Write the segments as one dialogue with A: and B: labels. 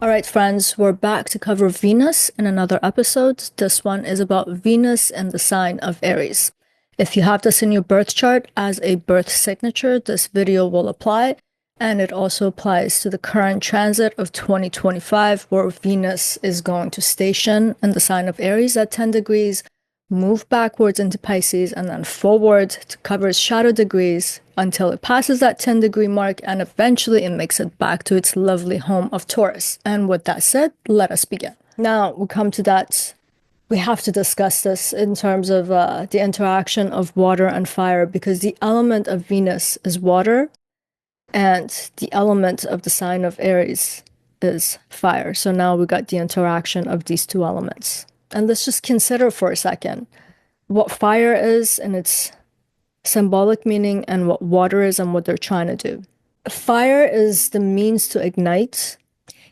A: Alright friends, we're back to cover Venus in another episode. This one is about Venus and the sign of Aries. If you have this in your birth chart as a birth signature, this video will apply, and it also applies to the current transit of 2025 where Venus is going to station in the sign of Aries at 10 degrees, move backwards into Pisces, and then forward to cover its shadow degrees until it passes that 10-degree mark, and eventually it makes it back to its lovely home of Taurus. And with that said, let us begin. Now we come to that. We have to discuss this in terms of the interaction of water and fire, because the element of Venus is water and the element of the sign of Aries is fire. So now we got the interaction of these two elements. And let's just consider for a second what fire is and its symbolic meaning, and what water is and what they're trying to do. Fire is the means to ignite,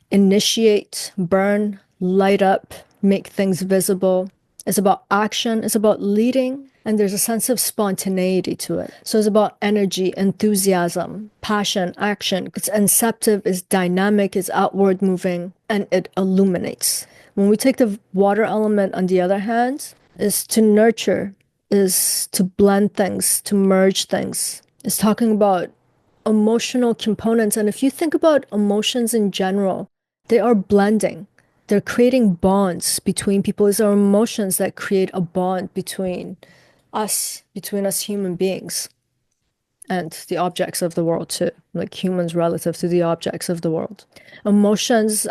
A: initiate, burn, light up, make things visible. It's about action, it's about leading, and there's a sense of spontaneity to it. So it's about energy, enthusiasm, passion, action. It's inceptive, it's dynamic, it's outward moving, and it illuminates. When we take the water element, on the other hand, is to nurture, is to blend things, to merge things. It's talking about emotional components. And if you think about emotions in general, they are blending. They're creating bonds between people. These are emotions that create a bond between us human beings and the objects of the world too, like humans relative to the objects of the world. Emotions,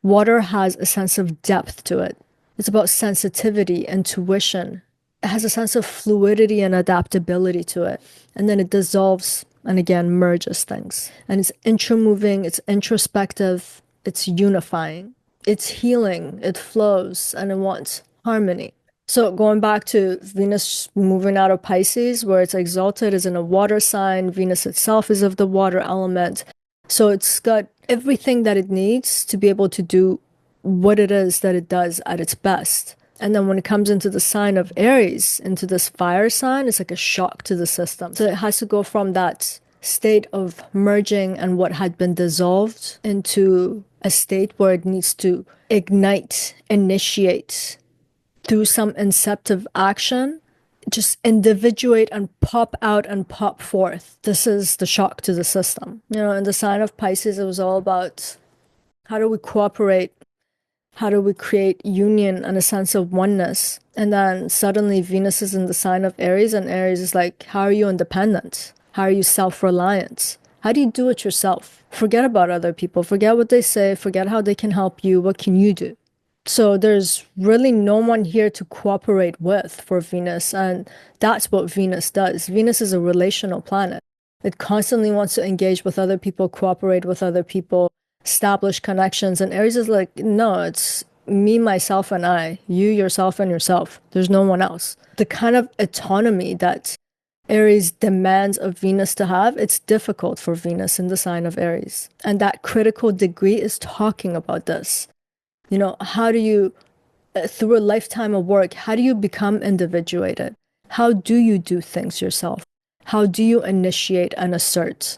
A: water has a sense of depth to it. It's about sensitivity, intuition. It has a sense of fluidity and adaptability to it. And then it dissolves and again merges things. And it's intramoving, it's introspective, it's unifying, it's healing, it flows, and it wants harmony. So going back to Venus moving out of Pisces, where it's exalted, is in a water sign. Venus itself is of the water element. So it's got everything that it needs to be able to do what it is that it does at its best. And then when it comes into the sign of Aries, into this fire sign, it's like a shock to the system. So it has to go from that state of merging and what had been dissolved into a state where it needs to ignite, initiate, through some inceptive action, just individuate and pop out and pop forth. This is the shock to the system. In the sign of Pisces, it was all about how do we cooperate? How do we create union and a sense of oneness? And then suddenly Venus is in the sign of Aries, and Aries is like, how are you independent? How are you self-reliant? How do you do it yourself? Forget about other people. Forget what they say. Forget how they can help you. What can you do? So there's really no one here to cooperate with for Venus, and that's what Venus does. Venus is a relational planet. It constantly wants to engage with other people, cooperate with other people, establish connections, and Aries is like, no, it's me, myself, and I. You, yourself, and yourself. There's no one else. The kind of autonomy that Aries demands of Venus to have, it's difficult for Venus in the sign of Aries. And that critical degree is talking about this. How do you, through a lifetime of work, how do you become individuated? How do you do things yourself? How do you initiate and assert?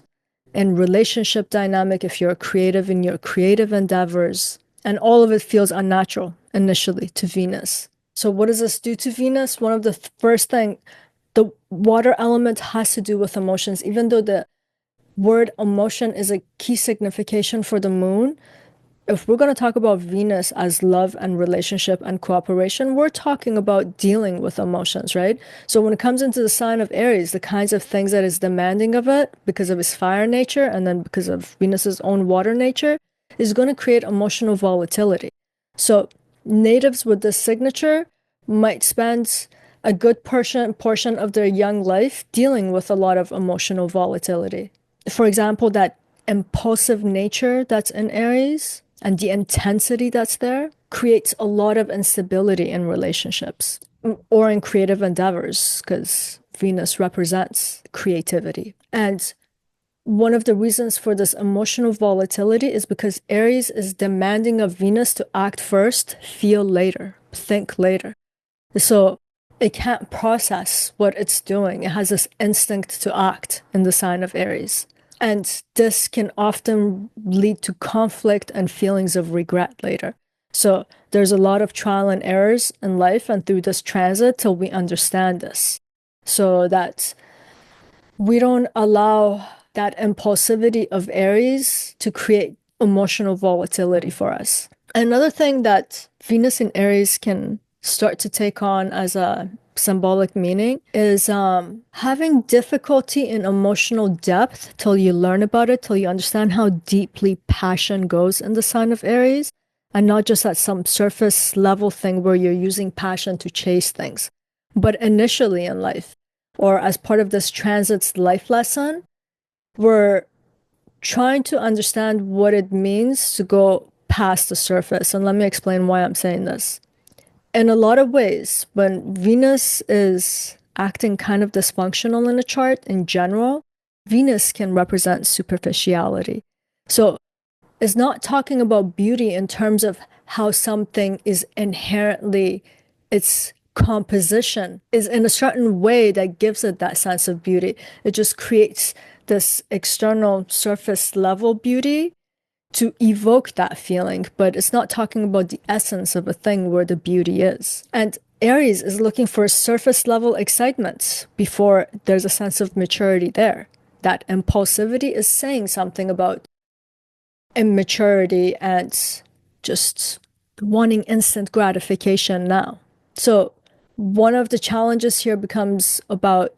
A: In relationship dynamic, if you're creative in your creative endeavors, and all of it feels unnatural initially to Venus. So what does this do to Venus? One of the first thing, the water element has to do with emotions, even though the word emotion is a key signification for the moon. If we're going to talk about Venus as love and relationship and cooperation, we're talking about dealing with emotions, right? So when it comes into the sign of Aries, the kinds of things that is demanding of it because of its fire nature and then because of Venus's own water nature is going to create emotional volatility. So natives with this signature might spend a good portion of their young life dealing with a lot of emotional volatility. For example, that impulsive nature that's in Aries and the intensity that's there creates a lot of instability in relationships or in creative endeavors, because Venus represents creativity. And one of the reasons for this emotional volatility is because Aries is demanding of Venus to act first, feel later, think later. So it can't process what it's doing. It has this instinct to act in the sign of Aries. And this can often lead to conflict and feelings of regret later. So there's a lot of trial and errors in life and through this transit till we understand this. So that we don't allow that impulsivity of Aries to create emotional volatility for us. Another thing that Venus in Aries can start to take on as a symbolic meaning is having difficulty in emotional depth till you learn about it, till you understand how deeply passion goes in the sign of Aries, and not just at some surface level thing where you're using passion to chase things. But initially in life, or as part of this transit's life lesson, we're trying to understand what it means to go past the surface. And let me explain why I'm saying this. In a lot of ways, when Venus is acting kind of dysfunctional in a chart in general, Venus can represent superficiality. So it's not talking about beauty in terms of how something is inherently, its composition is in a certain way that gives it that sense of beauty. It just creates this external surface level beauty to evoke that feeling, but it's not talking about the essence of a thing where the beauty is. And Aries is looking for surface level excitement before there's a sense of maturity there. That impulsivity is saying something about immaturity and just wanting instant gratification now. So one of the challenges here becomes about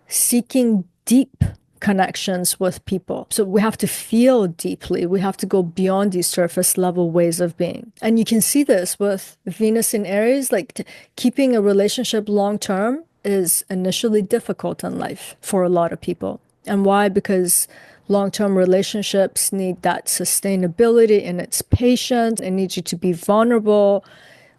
A: seeking deep connections with people. So we have to feel deeply. We have to go beyond these surface level ways of being. And you can see this with Venus in Aries, like keeping a relationship long term is initially difficult in life for a lot of people. And why? Because long-term relationships need that sustainability and it's patient. It needs you to be vulnerable,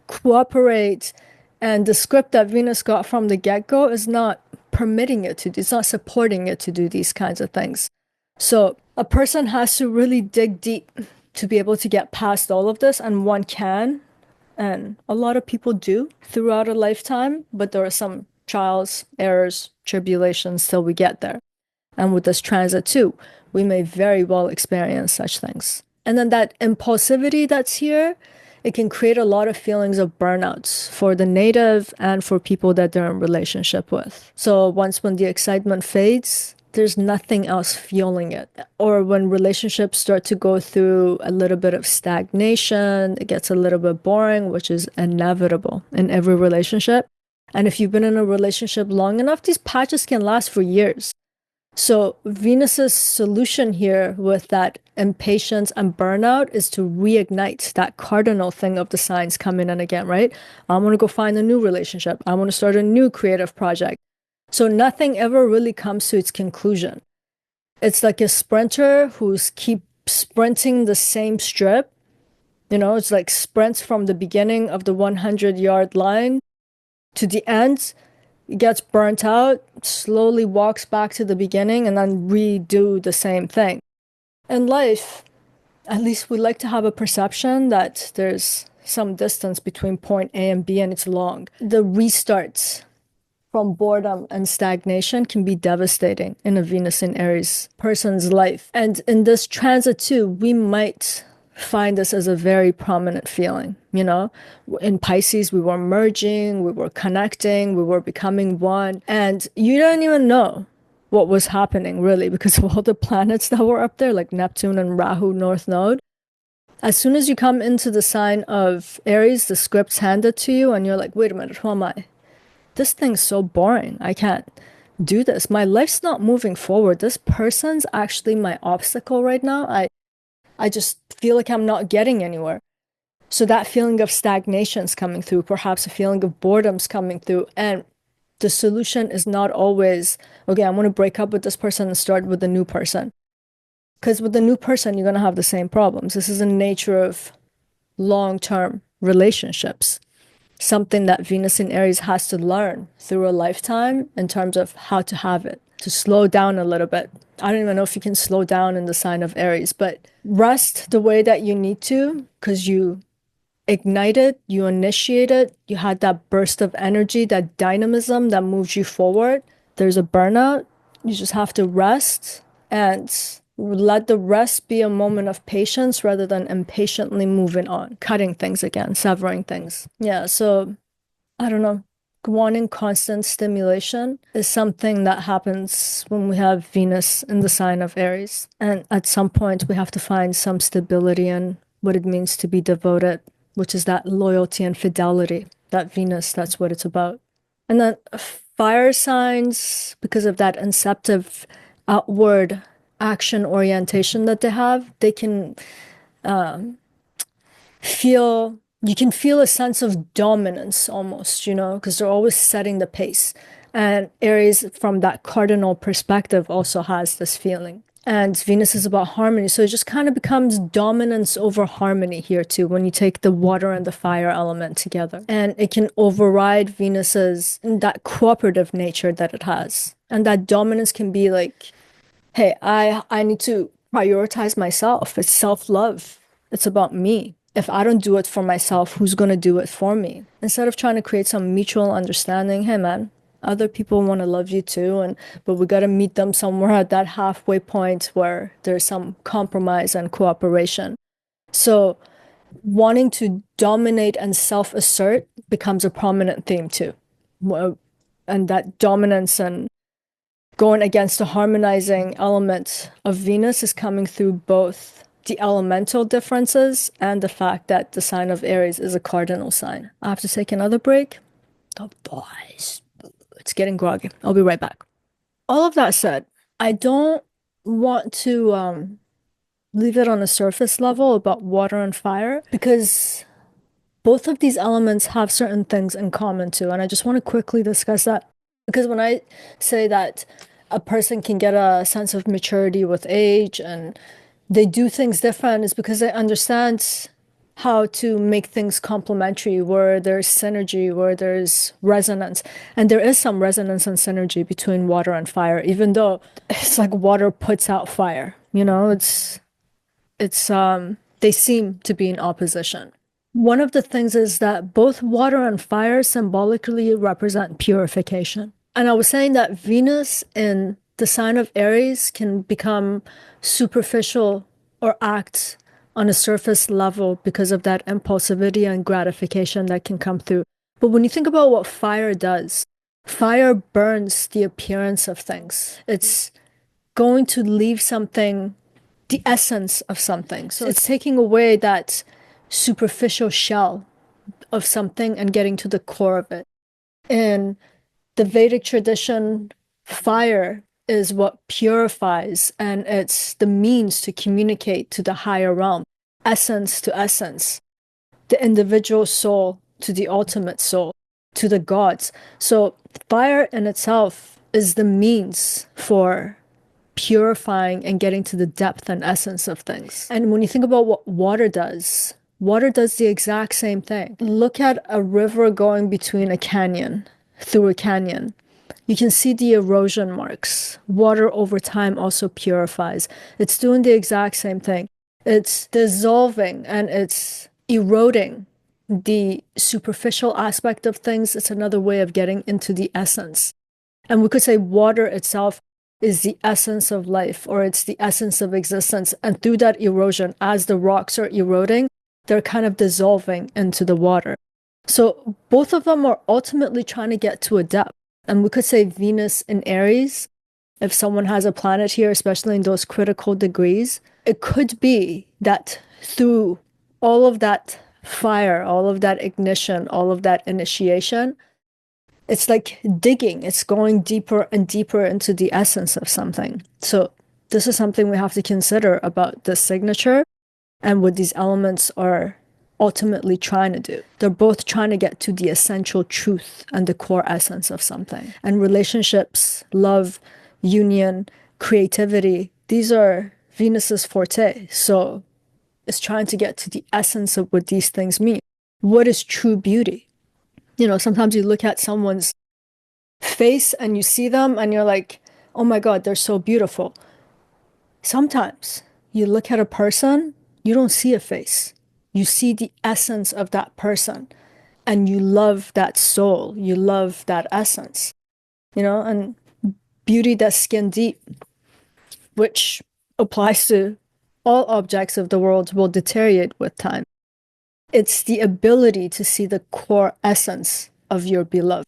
A: cooperate. And the script that Venus got from the get-go is not permitting it to do, it's not supporting it to do these kinds of things. So a person has to really dig deep to be able to get past all of this, and one can, and a lot of people do throughout a lifetime, but there are some trials, errors, tribulations till we get there. And with this transit too, we may very well experience such things. And then that impulsivity that's here, it can create a lot of feelings of burnouts for the native and for people that they're in relationship with. So when the excitement fades, there's nothing else fueling it. Or when relationships start to go through a little bit of stagnation, it gets a little bit boring, which is inevitable in every relationship. And if you've been in a relationship long enough, these patches can last for years. So Venus's solution here with that impatience and burnout is to reignite that cardinal thing of the signs coming in again, right? I want to go find a new relationship. I want to start a new creative project. So nothing ever really comes to its conclusion. It's like a sprinter who's keep sprinting the same strip. You know, it's like sprints from the beginning of the 100-yard line to the end, gets burnt out, slowly walks back to the beginning, and then redo the same thing. In life, at least we like to have a perception that there's some distance between point A and B and it's long. The restarts from boredom and stagnation can be devastating in a Venus in Aries person's life. And in this transit too, we might find this as a very prominent feeling. You know, in Pisces, we were merging, we were connecting, we were becoming one, and you don't even know what was happening really because of all the planets that were up there, like Neptune and Rahu North Node. As soon as you come into the sign of Aries, the script's handed to you and you're like, wait a minute, who am I? This thing's so boring. I can't do this. My life's not moving forward. This person's actually my obstacle right now. I just feel like I'm not getting anywhere. So that feeling of stagnation's coming through, perhaps a feeling of boredom's coming through. And the solution is not always, okay, I want to break up with this person and start with a new person. Because with the new person, you're going to have the same problems. This is the nature of long-term relationships. Something that Venus in Aries has to learn through a lifetime in terms of how to have it, to slow down a little bit. I don't even know if you can slow down in the sign of Aries, but rest the way that you need to because you ignited, you initiated, you had that burst of energy, that dynamism that moves you forward. There's a burnout. You just have to rest and let the rest be a moment of patience rather than impatiently moving on, cutting things again, severing things. Yeah, so I don't know. Wanting constant stimulation is something that happens when we have Venus in the sign of Aries. And at some point, we have to find some stability in what it means to be devoted, which is that loyalty and fidelity. That Venus, that's what it's about. And then fire signs, because of that inceptive outward action orientation that they have, they can feel you can feel a sense of dominance almost, because they're always setting the pace. And Aries, from that cardinal perspective, also has this feeling. And Venus is about harmony. So it just kind of becomes dominance over harmony here, too, when you take the water and the fire element together. And it can override Venus's, that cooperative nature that it has. And that dominance can be like, hey, I need to prioritize myself. It's self-love. It's about me. If I don't do it for myself, who's going to do it for me? Instead of trying to create some mutual understanding, hey man, other people want to love you too, but we got to meet them somewhere at that halfway point where there's some compromise and cooperation. So wanting to dominate and self-assert becomes a prominent theme too. And that dominance and going against the harmonizing element of Venus is coming through both the elemental differences and the fact that the sign of Aries is a cardinal sign. I have to take another break. The voice. It's getting groggy. I'll be right back. All of that said, I don't want to leave it on a surface level about water and fire because both of these elements have certain things in common too. And I just want to quickly discuss that because when I say that a person can get a sense of maturity with age and they do things different, is because they understand how to make things complementary, where there's synergy, where there's resonance. And there is some resonance and synergy between water and fire, even though it's like water puts out fire, they seem to be in opposition. One of the things is that both water and fire symbolically represent purification. And I was saying that Venus in the sign of Aries can become superficial or act on a surface level because of that impulsivity and gratification that can come through. But when you think about what fire does, fire burns the appearance of things. It's going to leave something, the essence of something. So it's taking away that superficial shell of something and getting to the core of it. In the Vedic tradition, fire is what purifies, and it's the means to communicate to the higher realm, essence to essence, the individual soul to the ultimate soul, to the gods. So fire in itself is the means for purifying and getting to the depth and essence of things. And when you think about what water does the exact same thing. Look at a river going between a canyon, through a canyon. You can see the erosion marks. Water over time also purifies. It's doing the exact same thing. It's dissolving and it's eroding the superficial aspect of things. It's another way of getting into the essence. And we could say water itself is the essence of life, or it's the essence of existence. And through that erosion, as the rocks are eroding, they're kind of dissolving into the water. So both of them are ultimately trying to get to a depth. And we could say Venus in Aries, if someone has a planet here, especially in those critical degrees, it could be that through all of that fire, all of that ignition, all of that initiation, it's like digging. It's going deeper and deeper into the essence of something. So this is something we have to consider about the signature and what these elements are ultimately trying to do. They're both trying to get to the essential truth and the core essence of something. And relationships, love, union, creativity, these are Venus's forte. So it's trying to get to the essence of what these things mean. What is true beauty? Sometimes you look at someone's face and you see them and you're like, oh my God, they're so beautiful. Sometimes you look at a person, you don't see a face. You see the essence of that person and you love that soul. You love that essence, and beauty that's skin deep, which applies to all objects of the world, will deteriorate with time. It's the ability to see the core essence of your beloved,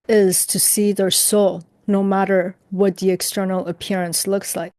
A: is to see their soul, no matter what the external appearance looks like.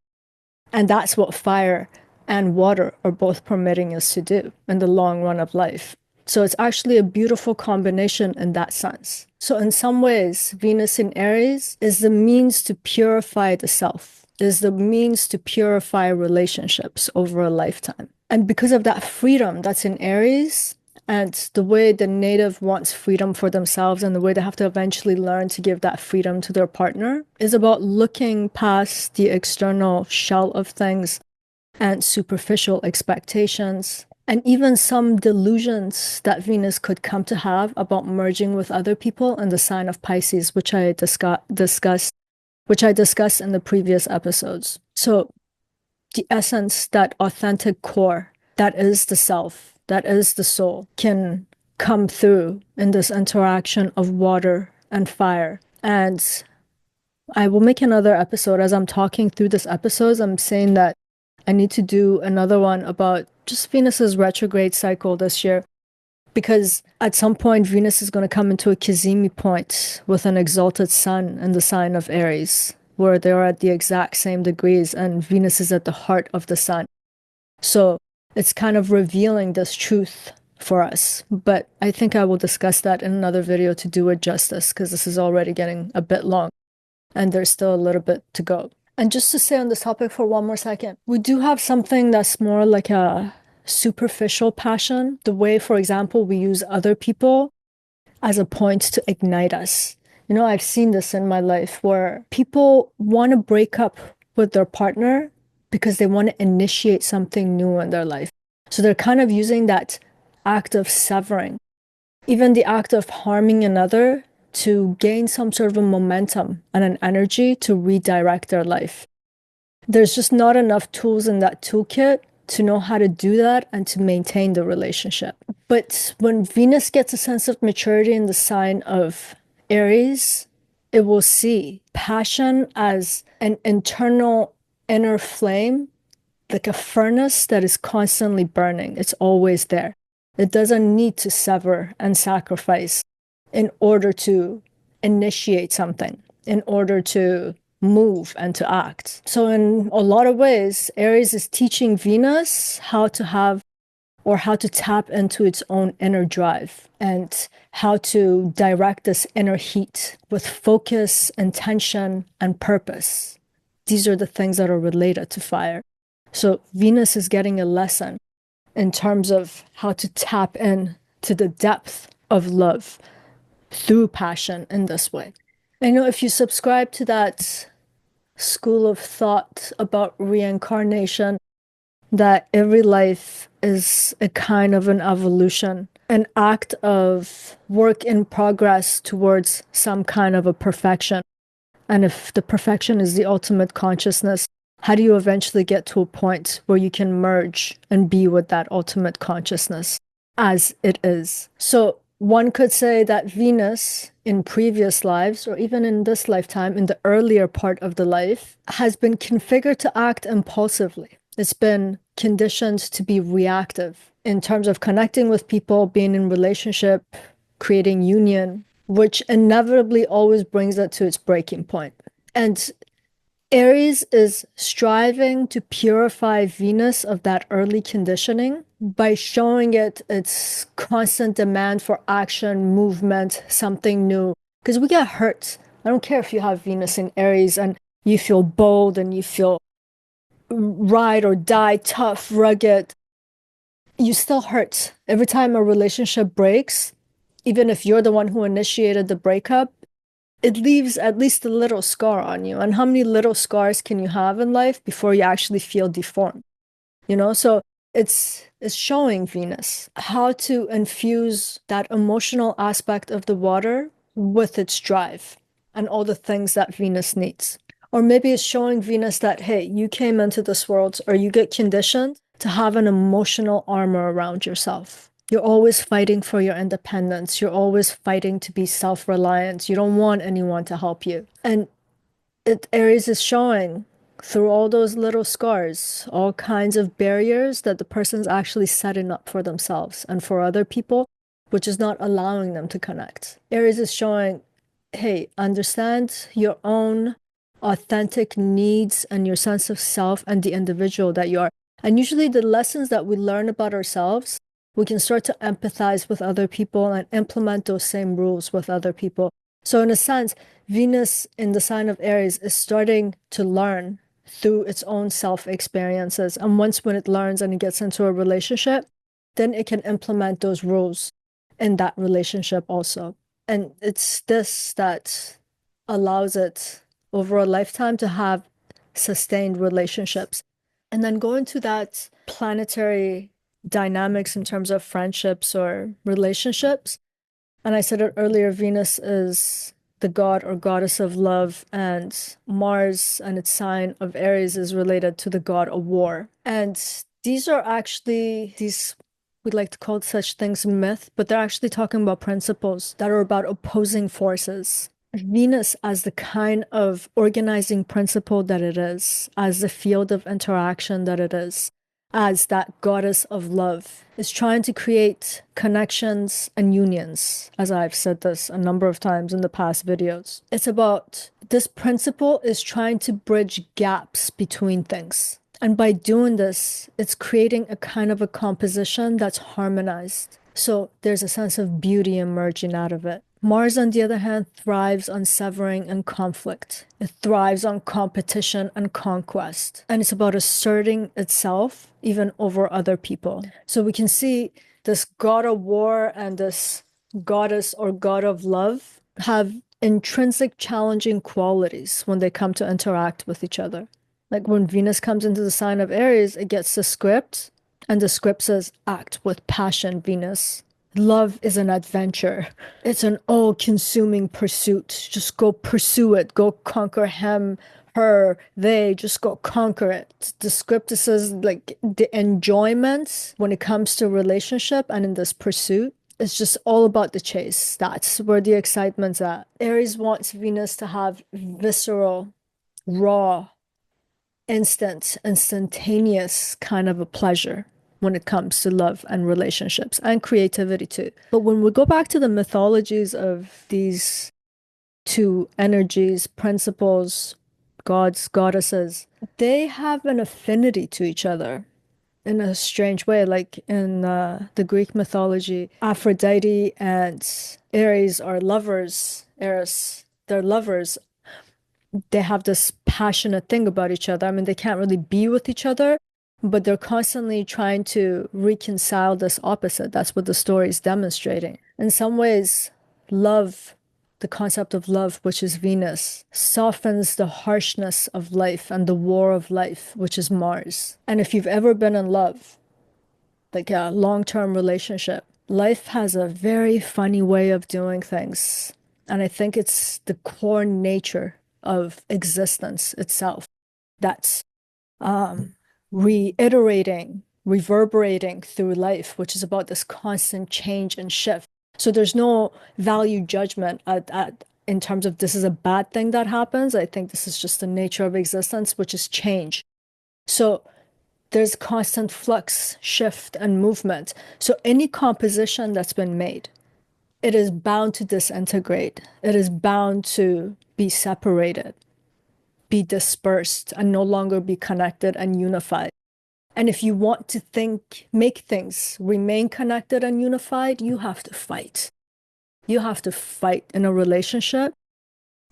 A: And that's what fire and water are both permitting us to do in the long run of life. So it's actually a beautiful combination in that sense. So in some ways, Venus in Aries is the means to purify the self, is the means to purify relationships over a lifetime. And because of that freedom that's in Aries, and the way the native wants freedom for themselves and the way they have to eventually learn to give that freedom to their partner is about looking past the external shell of things and superficial expectations and even some delusions that Venus could come to have about merging with other people in the sign of Pisces, which I discussed in the previous episodes. So the essence, that authentic core, that is the self, that is the soul, can come through in this interaction of water and fire. And I will make another episode. As I'm talking through this episode, I'm saying that I need to do another one about just Venus's retrograde cycle this year, because at some point Venus is going to come into a Kazemi point with an exalted sun in the sign of Aries, where they are at the exact same degrees and Venus is at the heart of the sun. So it's kind of revealing this truth for us. But I think I will discuss that in another video to do it justice, because this is already getting a bit long and there's still a little bit to go. And just to stay on this topic for one more second, we do have something that's more like a superficial passion. The way, for example, we use other people as a point to ignite us. You know, I've seen this in my life where people want to break up with their partner because they want to initiate something new in their life. So they're kind of using that act of severing, even the act of harming another, to gain some sort of a momentum and an energy to redirect their life. There's just not enough tools in that toolkit to know how to do that and to maintain the relationship. But when Venus gets a sense of maturity in the sign of Aries, it will see passion as an internal inner flame, like a furnace that is constantly burning. It's always there. It doesn't need to sever and sacrifice in order to initiate something, in order to move and to act. So in a lot of ways, Aries is teaching Venus how to have, or how to tap into its own inner drive and how to direct this inner heat with focus, intention, and purpose. These are the things that are related to fire. So Venus is getting a lesson in terms of how to tap in to the depth of love through passion in this way. I know if you subscribe to that school of thought about reincarnation, that every life is a kind of an evolution, an act of work in progress towards some kind of a perfection. And if the perfection is the ultimate consciousness, how do you eventually get to a point where you can merge and be with that ultimate consciousness as it is? So one could say that Venus in previous lives, or even in this lifetime, in the earlier part of the life, has been configured to act impulsively. It's been conditioned to be reactive in terms of connecting with people, being in relationship, creating union, which inevitably always brings it to its breaking point. And Aries is striving to purify Venus of that early conditioning by showing it its constant demand for action, movement, something new. Because we get hurt. I don't care if you have Venus in Aries and you feel bold and you feel ride or die, tough, rugged. You still hurt. Every time a relationship breaks, even if you're the one who initiated the breakup, it leaves at least a little scar on you. And how many little scars can you have in life before you actually feel deformed? You know, so it's showing Venus how to infuse that emotional aspect of the water with its drive and all the things that Venus needs. Or maybe it's showing Venus that, hey, you came into this world, or you get conditioned to have an emotional armor around yourself. You're always fighting for your independence. You're always fighting to be self-reliant. You don't want anyone to help you. And Aries is showing through all those little scars, all kinds of barriers that the person's actually setting up for themselves and for other people, which is not allowing them to connect. Aries is showing, hey, understand your own authentic needs and your sense of self and the individual that you are. And usually the lessons that we learn about ourselves, we can start to empathize with other people and implement those same rules with other people. So in a sense, Venus in the sign of Aries is starting to learn through its own self experiences. And once when it learns and it gets into a relationship, then it can implement those rules in that relationship also. And it's this that allows it over a lifetime to have sustained relationships. And then go into that planetary dynamics in terms of friendships or relationships. And I said it earlier, Venus is the god or goddess of love, and Mars and its sign of Aries is related to the god of war. And these are actually these, we like to call such things myth, but they're actually talking about principles that are about opposing forces. Venus as the kind of organizing principle that it is, as the field of interaction that it is, as that goddess of love, is trying to create connections and unions, as I've said this a number of times in the past videos. It's about, this principle is trying to bridge gaps between things. And by doing this, it's creating a kind of a composition that's harmonized. So there's a sense of beauty emerging out of it. Mars, on the other hand, thrives on severing and conflict. It thrives on competition and conquest. And it's about asserting itself even over other people. So we can see this god of war and this goddess or god of love have intrinsic challenging qualities when they come to interact with each other. Like when Venus comes into the sign of Aries, it gets the script, and the script says, act with passion, Venus. Love is an adventure. It's an all-consuming pursuit. Just go pursue it. Go conquer him, her, they. Just go conquer it. The script says, like, the enjoyment when it comes to relationship and in this pursuit, it's just all about the chase. That's where the excitement's at. Aries wants Venus to have visceral, raw, instantaneous kind of a pleasure when it comes to love and relationships and creativity too. But when we go back to the mythologies of these two energies, principles, gods, goddesses, they have an affinity to each other in a strange way. Like in the Greek mythology, Aphrodite and Ares are lovers. Eris, they're lovers. They have this passionate thing about each other. I mean, they can't really be with each other, but they're constantly trying to reconcile this opposite. That's what the story is demonstrating. In some ways, love, the concept of love, which is Venus, softens the harshness of life and the war of life, which is Mars. And if you've ever been in love, like a long-term relationship, life has a very funny way of doing things. And I think it's the core nature of existence itself that's reiterating, reverberating through life, which is about this constant change and shift. So there's no value judgment in terms of this is a bad thing that happens. I think this is just the nature of existence, which is change. So there's constant flux, shift, and movement. So any composition that's been made, it is bound to disintegrate. It is bound to be separated, be dispersed, and no longer be connected and unified. And if you want to make things remain connected and unified, you have to fight. You have to fight in a relationship.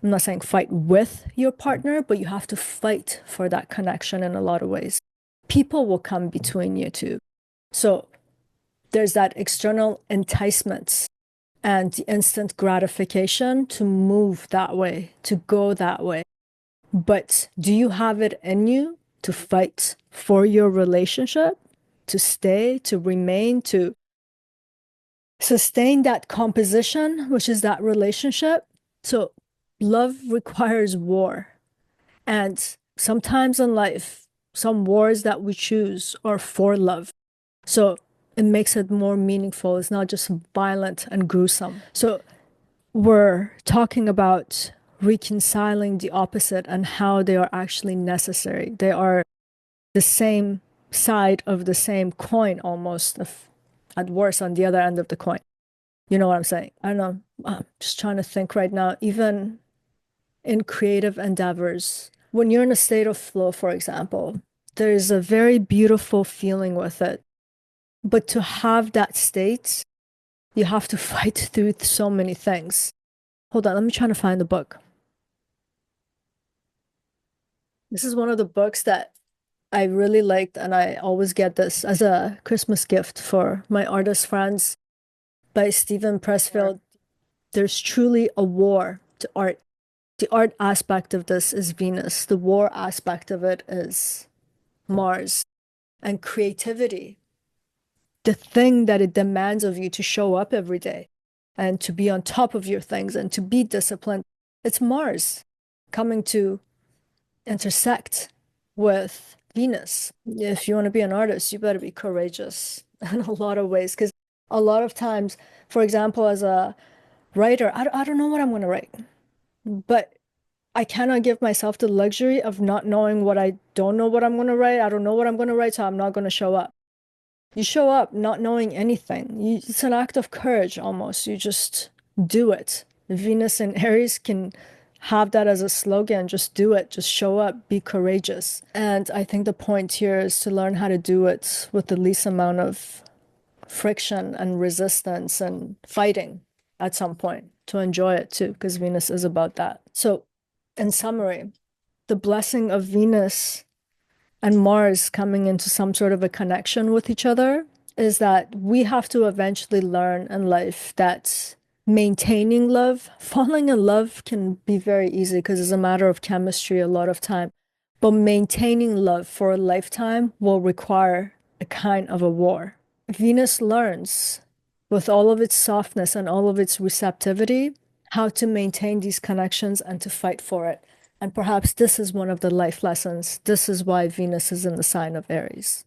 A: I'm not saying fight with your partner, but you have to fight for that connection in a lot of ways. People will come between you two. So there's that external enticement and the instant gratification to move that way, to go that way. But do you have it in you to fight for your relationship, to stay, to remain, to sustain that composition, which is that relationship? So love requires war. And sometimes in life, some wars that we choose are for love. So it makes it more meaningful. It's not just violent and gruesome. So we're talking about reconciling the opposite and how they are actually necessary. They are the same side of the same coin almost, if, at worst, on the other end of the coin. You know what I'm saying? I don't know. I'm just trying to think right now, even in creative endeavors, when you're in a state of flow, for example, there's a very beautiful feeling with it. But to have that state, you have to fight through so many things. Hold on, let me try to find the book. This is one of the books that I really liked, and I always get this as a Christmas gift for my artist friends, by Stephen Pressfield. There's truly a war to art. The art aspect of this is Venus. The war aspect of it is Mars. And creativity, the thing that it demands of you to show up every day and to be on top of your things and to be disciplined, it's Mars coming to intersect with Venus. If you want to be an artist, you better be courageous in a lot of ways. Because a lot of times, for example, as a writer, I don't know what I'm going to write, but I cannot give myself the luxury of not knowing what I don't know what I'm going to write. I don't know what I'm going to write, so I'm not going to show up. You show up not knowing anything. It's an act of courage almost. You just do it. Venus and Aries can have that as a slogan. Just do it. Just show up. Be courageous. And I think the point here is to learn how to do it with the least amount of friction and resistance and fighting at some point, to enjoy it too, because Venus is about that. So, in summary, the blessing of Venus and Mars coming into some sort of a connection with each other is that we have to eventually learn in life that maintaining love, falling in love can be very easy because it's a matter of chemistry a lot of time. But maintaining love for a lifetime will require a kind of a war. Venus learns, with all of its softness and all of its receptivity, how to maintain these connections and to fight for it. And perhaps this is one of the life lessons. This is why Venus is in the sign of Aries.